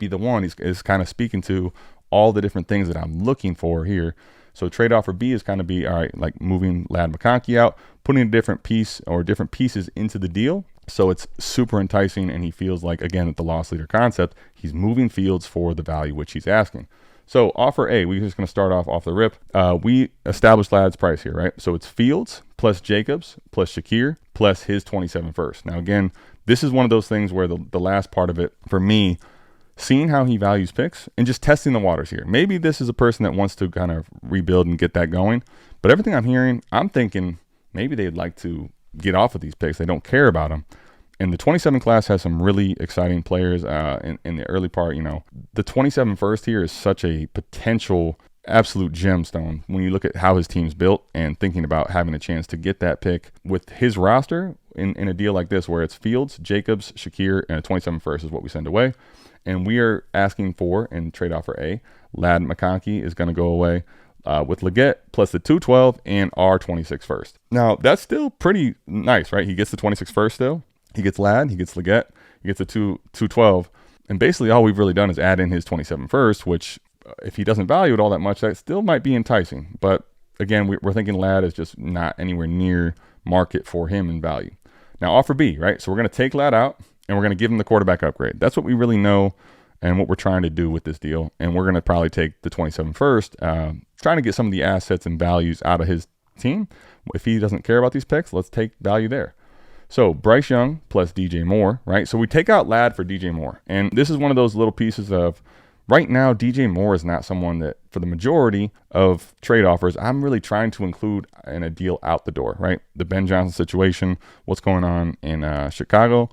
the one. He's kind of speaking to all the different things that I'm looking for here. So trade offer B is kind of be, all right, like moving Ladd McConkey out, putting a different piece or different pieces into the deal. So it's super enticing, and he feels like, again, at the loss leader concept, he's moving Fields for the value which he's asking. So offer A, we're just going to start off the rip. We established Ladd's price here, right? So it's Fields plus Jacobs plus Shakir plus his 27 first. Now, again, this is one of those things where the last part of it, for me, seeing how he values picks and just testing the waters here. Maybe this is a person that wants to kind of rebuild and get that going. But everything I'm hearing, I'm thinking maybe they'd like to get off of these picks. They don't care about them. And the 27 class has some really exciting players in the early part. The 27 first here is such a potential absolute gemstone when you look at how his team's built and thinking about having a chance to get that pick with his roster in a deal like this, where it's Fields, Jacobs, Shakir, and a 27 first is what we send away. And we are asking for, in trade offer A, Ladd McConkey is going to go away with Leggett plus the 212 and our 26 first. Now, that's still pretty nice, right? He gets the 26 first still. He gets Ladd, he gets Leggett, he gets the 212. And basically all we've really done is add in his 27 first, which if he doesn't value it all that much, that still might be enticing. But again, we're thinking Ladd is just not anywhere near market for him in value. Now, offer B, right? So we're going to take Ladd out, and we're going to give him the quarterback upgrade. That's what we really know and what we're trying to do with this deal. And we're going to probably take the 27 first, trying to get some of the assets and values out of his team. If he doesn't care about these picks, let's take value there. So Bryce Young plus DJ Moore, right? So we take out Ladd for DJ Moore. And this is one of those little pieces of, right now, DJ Moore is not someone that, for the majority of trade offers, I'm really trying to include in a deal out the door, right? The Ben Johnson situation, what's going on in Chicago.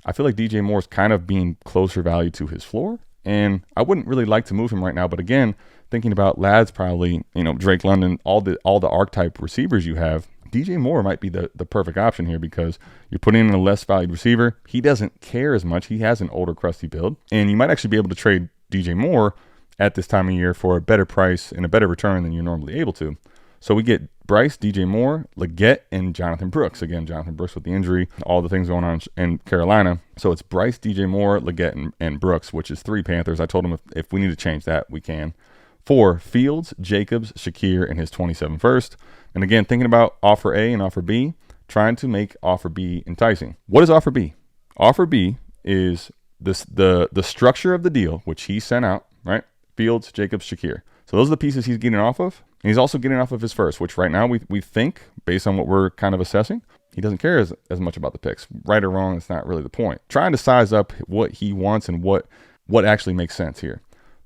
I feel like DJ Moore is kind of being closer value to his floor. And I wouldn't really like to move him right now. But again, thinking about Ladd's probably, Drake London, all the archetype receivers you have, DJ Moore might be the perfect option here because you're putting in a less valued receiver. He doesn't care as much. He has an older, crusty build. And you might actually be able to trade DJ Moore at this time of year for a better price and a better return than you're normally able to. So we get Bryce, DJ Moore, Leggett, and Jonathan Brooks. Again, Jonathan Brooks with the injury, all the things going on in Carolina. So it's Bryce, DJ Moore, Leggett, and Brooks, which is 3 Panthers. I told him if we need to change that, we can. 4, Fields, Jacobs, Shakir, and his 27 first. And again, thinking about offer A and offer B, trying to make offer B enticing. What is offer B? Offer B is the structure of the deal, which he sent out, right? Fields, Jacobs, Shakir. So those are the pieces he's getting off of. And he's also getting off of his first, which right now we think, based on what we're kind of assessing, he doesn't care as much about the picks. Right or wrong, it's not really the point. Trying to size up what he wants and what actually makes sense here.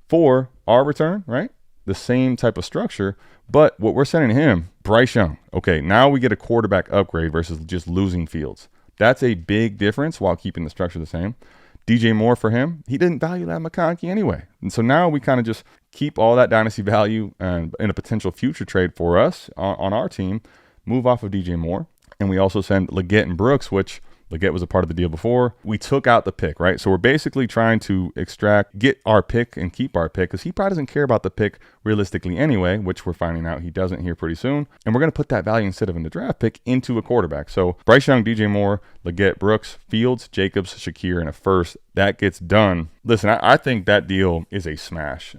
4, our return, right? The same type of structure, but what we're sending him, Bryce Young. Okay, now we get a quarterback upgrade versus just losing Fields. That's a big difference while keeping the structure the same. DJ Moore for him, he didn't value that McConkey anyway. And so now we kind of just keep all that dynasty value in a potential future trade for us on our team, move off of DJ Moore. And we also send Leggett and Brooks, which Leggett was a part of the deal before. We took out the pick, right? So we're basically trying to get our pick and keep our pick because he probably doesn't care about the pick realistically anyway, which we're finding out he doesn't here pretty soon. And we're going to put that value instead of in the draft pick into a quarterback. So Bryce Young, DJ Moore, Leggett, Brooks, Fields, Jacobs, Shakir, and a first. That gets done. Listen, I think that deal is a smash.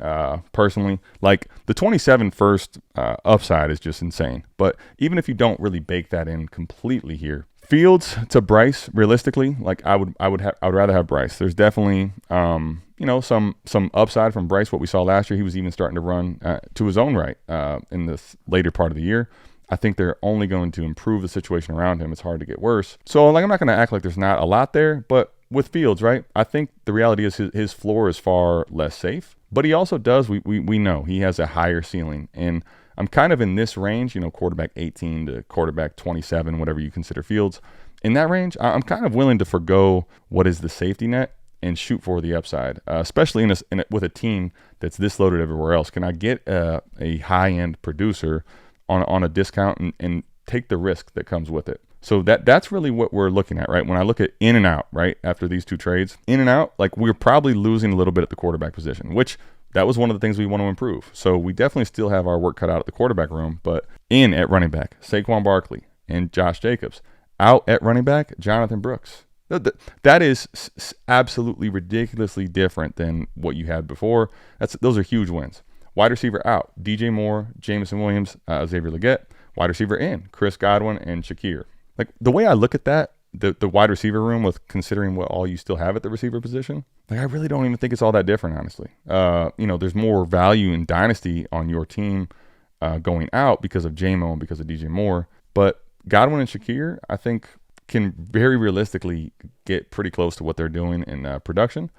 Personally, like the 27 first upside is just insane. But even if you don't really bake that in completely here, Fields to Bryce, realistically, like I would rather have Bryce. There's definitely some upside from Bryce. What we saw last year, he was even starting to run to his own right in this later part of the year. I think they're only going to improve the situation around him. It's hard to get worse. So like I'm not going to act like there's not a lot there, but with Fields, right? I think the reality is his floor is far less safe, but he also does. We know he has a higher ceiling, and I'm kind of in this range, quarterback 18 to quarterback 27, whatever you consider Fields. In that range, I'm kind of willing to forgo what is the safety net and shoot for the upside, especially with a team that's this loaded everywhere else. Can I get a high-end producer on a discount and take the risk that comes with it? So that's really what we're looking at, right? When I look at in and out, right, after these 2 trades, in and out, like we're probably losing a little bit at the quarterback position, which that was one of the things we want to improve. So we definitely still have our work cut out at the quarterback room, but in at running back, Saquon Barkley and Josh Jacobs. Out at running back, Jonathan Brooks. That is absolutely ridiculously different than what you had before. Those are huge wins. Wide receiver out, DJ Moore, Jameson Williams, Xavier Leggett. Wide receiver in, Chris Godwin and Shakir. Like the way I look at that, the wide receiver room, with considering what all you still have at the receiver position, like I really don't even think it's all that different, honestly. There's more value in Dynasty on your team going out because of J-Mo and because of DJ Moore. But Godwin and Shakir, I think, can very realistically get pretty close to what they're doing in production.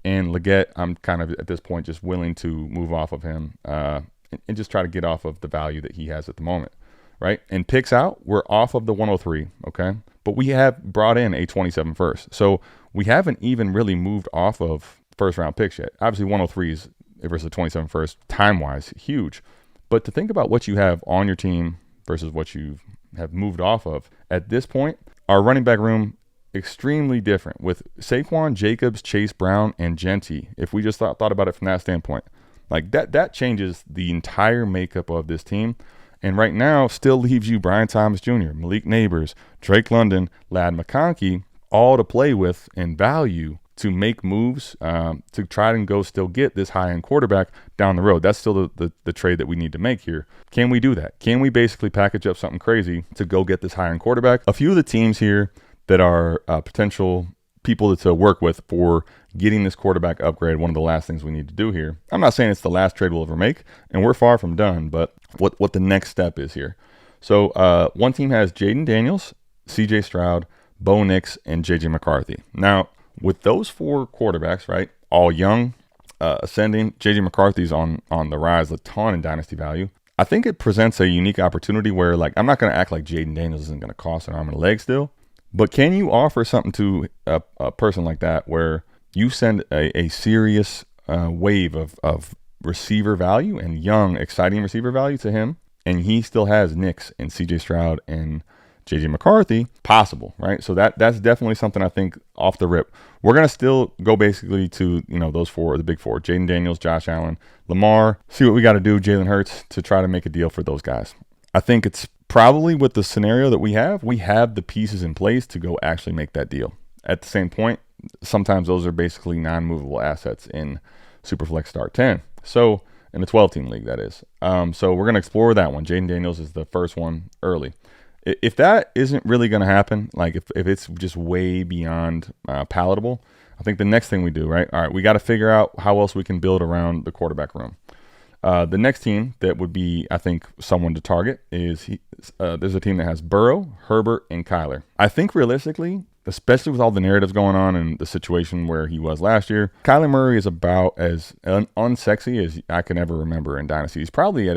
And Leggett, I'm kind of at this point just willing to move off of him and just try to get off of the value that he has at the moment, right? And picks out, we're off of the 103, okay? But we have brought in a 27 first. So we haven't even really moved off of first round picks yet. Obviously 103 is versus 27 first, time-wise, huge. But to think about what you have on your team versus what you have moved off of, at this point, our running back room, extremely different with Saquon, Jacobs, Chase Brown, and Genty. If we just thought about it from that standpoint, like that changes the entire makeup of this team. And right now still leaves you Brian Thomas Jr., Malik Neighbors, Drake London, Ladd McConkey, all to play with and value to make moves to try and go still get this high-end quarterback down the road. That's still the trade that we need to make here. Can we do that? Can we basically package up something crazy to go get this high-end quarterback? A few of the teams here that are potential people to work with for getting this quarterback upgrade, one of the last things we need to do here. I'm not saying it's the last trade we'll ever make, and we're far from done, but what the next step is here. So one team has Jaden Daniels, CJ Stroud, Bo Nix, and JJ McCarthy. Now, with those 4 quarterbacks, right, all young, ascending, JJ McCarthy's on the rise a ton in dynasty value. I think it presents a unique opportunity where, like, I'm not going to act like Jaden Daniels isn't going to cost an arm and a leg still, but can you offer something to a person like that where you send a serious wave of receiver value and young, exciting receiver value to him, and he still has Nix and CJ Stroud and JJ McCarthy? Possible, right? So that's definitely something I think off the rip. We're going to still go basically to, those 4, the big 4, Jaden Daniels, Josh Allen, Lamar, see what we got to do, Jalen Hurts, to try to make a deal for those guys. I think it's probably with the scenario that we have the pieces in place to go actually make that deal. At the same point, sometimes those are basically non-movable assets in Superflex Start 10. So in the 12-team league, that is. So we're going to explore that one. Jaden Daniels is the first one early. If that isn't really going to happen, like if it's just way beyond palatable, I think the next thing we do, right? All right, we got to figure out how else we can build around the quarterback room. The next team that would be, I think, someone to target is there's a team that has Burrow, Herbert, and Kyler. I think realistically, especially with all the narratives going on and the situation where he was last year, Kyler Murray is about as unsexy as I can ever remember in Dynasty. He's probably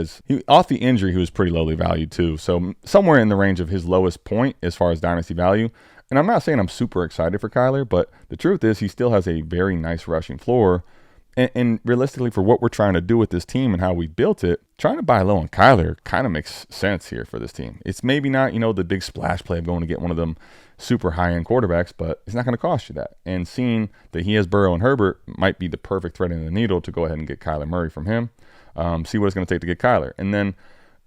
off the injury, he was pretty lowly valued too. So somewhere in the range of his lowest point as far as Dynasty value. And I'm not saying I'm super excited for Kyler, but the truth is he still has a very nice rushing floor. And realistically, for what we're trying to do with this team and how we built it, trying to buy low on Kyler kind of makes sense here for this team. It's maybe not, the big splash play of going to get one of them super high-end quarterbacks, but it's not going to cost you that. And seeing that he has Burrow and Herbert might be the perfect thread in the needle to go ahead and get Kyler Murray from him, see what it's going to take to get Kyler. And then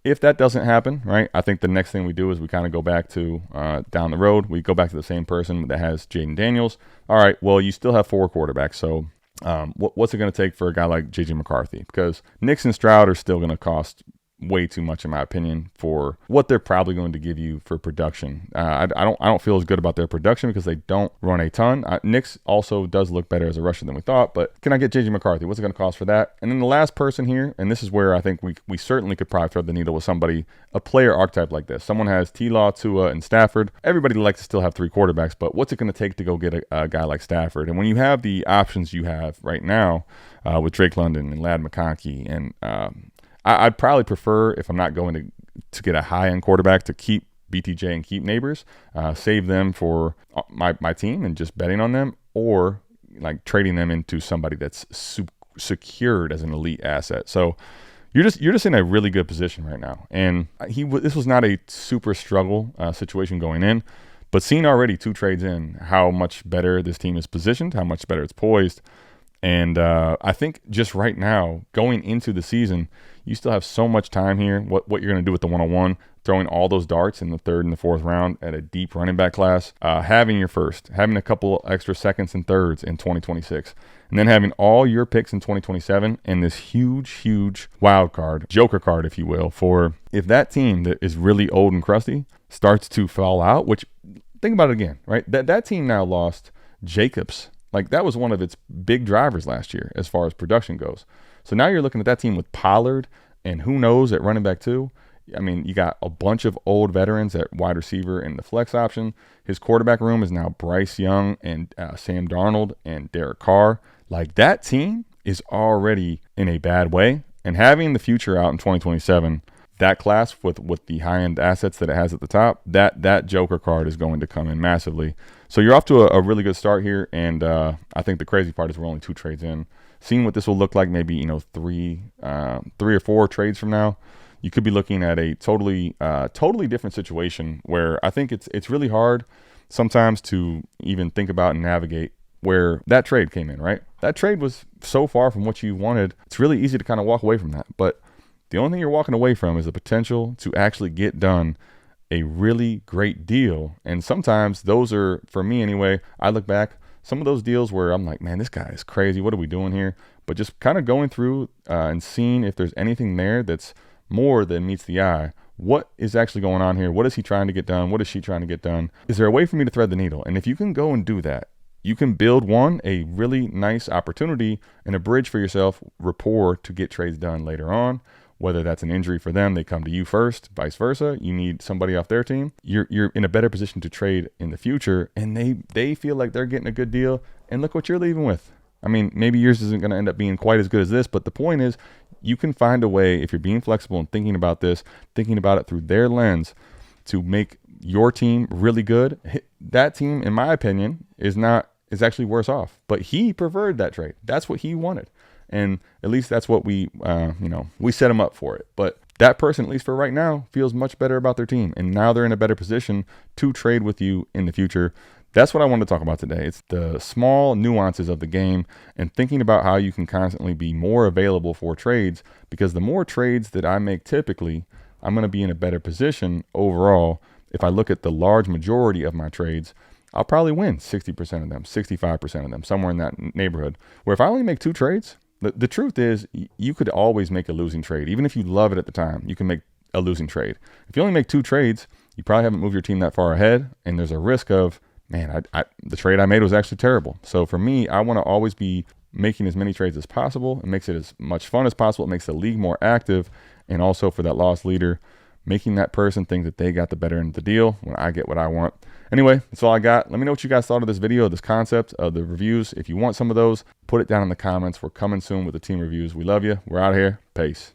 if that doesn't happen, right, I think the next thing we do is we kind of go back to down the road. We go back to the same person that has Jaden Daniels. All right, well, you still have 4 quarterbacks, so what's it going to take for a guy like JJ McCarthy? Because Nix and Stroud are still going to cost way too much, in my opinion, for what they're probably going to give you for production. I don't feel as good about their production because they don't run a ton. Nix also does look better as a rusher than we thought, but can I get JJ McCarthy? What's it going to cost for that? And then the last person here, and this is where I think we certainly could probably thread the needle with somebody, a player archetype like this. Someone has T-Law, Tua, and Stafford. Everybody likes to still have 3 quarterbacks, but what's it going to take to go get a guy like Stafford? And when you have the options you have right now with Drake London and Ladd McConkey and I'd probably prefer, if I'm not going to get a high-end quarterback, to keep BTJ and keep Neighbors, save them for my team and just betting on them, or like trading them into somebody that's secured as an elite asset. So you're just in a really good position right now. And this was not a super struggle situation going in, but seeing already 2 trades in how much better this team is positioned, how much better it's poised. And I think just right now, going into the season, you still have so much time here. What you're going to do with the 101, throwing all those darts in the 3rd and the 4th round at a deep running back class, having your first, having a couple extra 2nds and 3rds in 2026, and then having all your picks in 2027 and this huge wild card, joker card, if you will, for if that team that is really old and crusty starts to fall out, which, think about it again, right? That team now lost Jacobs. Like, that was one of its big drivers last year as far as production goes. So now you're looking at that team with Pollard and who knows at running back too. I mean, you got a bunch of old veterans at wide receiver and the flex option. His quarterback room is now Bryce Young and Sam Darnold and Derek Carr. Like, that team is already in a bad way. And having the future out in 2027, that class with the high-end assets that it has at the top, that joker card is going to come in massively. So you're off to a really good start here, and I think the crazy part is we're only 2 trades in. Seeing what this will look like maybe 3 or 4 trades from now, you could be looking at a totally different situation where I think it's really hard sometimes to even think about and navigate where that trade came in, right? That trade was so far from what you wanted. It's really easy to kind of walk away from that, but the only thing you're walking away from is the potential to actually get done a really great deal. And sometimes those are, for me anyway, I look back, some of those deals where I'm like, man, this guy is crazy. What are we doing here? But just kind of going through and seeing if there's anything there that's more than meets the eye. What is actually going on here? What is he trying to get done? What is she trying to get done? Is there a way for me to thread the needle? And if you can go and do that, you can build a really nice opportunity and a bridge for yourself, rapport to get trades done later on. Whether that's an injury for them, they come to you first, vice versa. You need somebody off their team. You're in a better position to trade in the future, and they feel like they're getting a good deal. And look what you're leaving with. I mean, maybe yours isn't going to end up being quite as good as this, but the point is, you can find a way, if you're being flexible and thinking about this, thinking about it through their lens, to make your team really good. That team, in my opinion, is actually worse off. But he preferred that trade. That's what he wanted. And at least that's what we set him up for it. But that person, at least for right now, feels much better about their team. And now they're in a better position to trade with you in the future. That's what I want to talk about today. It's the small nuances of the game and thinking about how you can constantly be more available for trades, because the more trades that I make typically, I'm going to be in a better position overall. If I look at the large majority of my trades, I'll probably win 60% of them, 65% of them, somewhere in that neighborhood. Where if I only make 2 trades, the truth is, you could always make a losing trade. Even if you love it at the time, you can make a losing trade. If you only make 2 trades, you probably haven't moved your team that far ahead, and there's a risk of, man, the trade I made was actually terrible. So for me, I want to always be making as many trades as possible. It makes it as much fun as possible. It makes the league more active, and also for that lost leader, making that person think that they got the better end of the deal when I get what I want. Anyway, that's all I got. Let me know what you guys thought of this video, this concept of the reviews. If you want some of those, put it down in the comments. We're coming soon with the team reviews. We love you. We're out of here. Peace.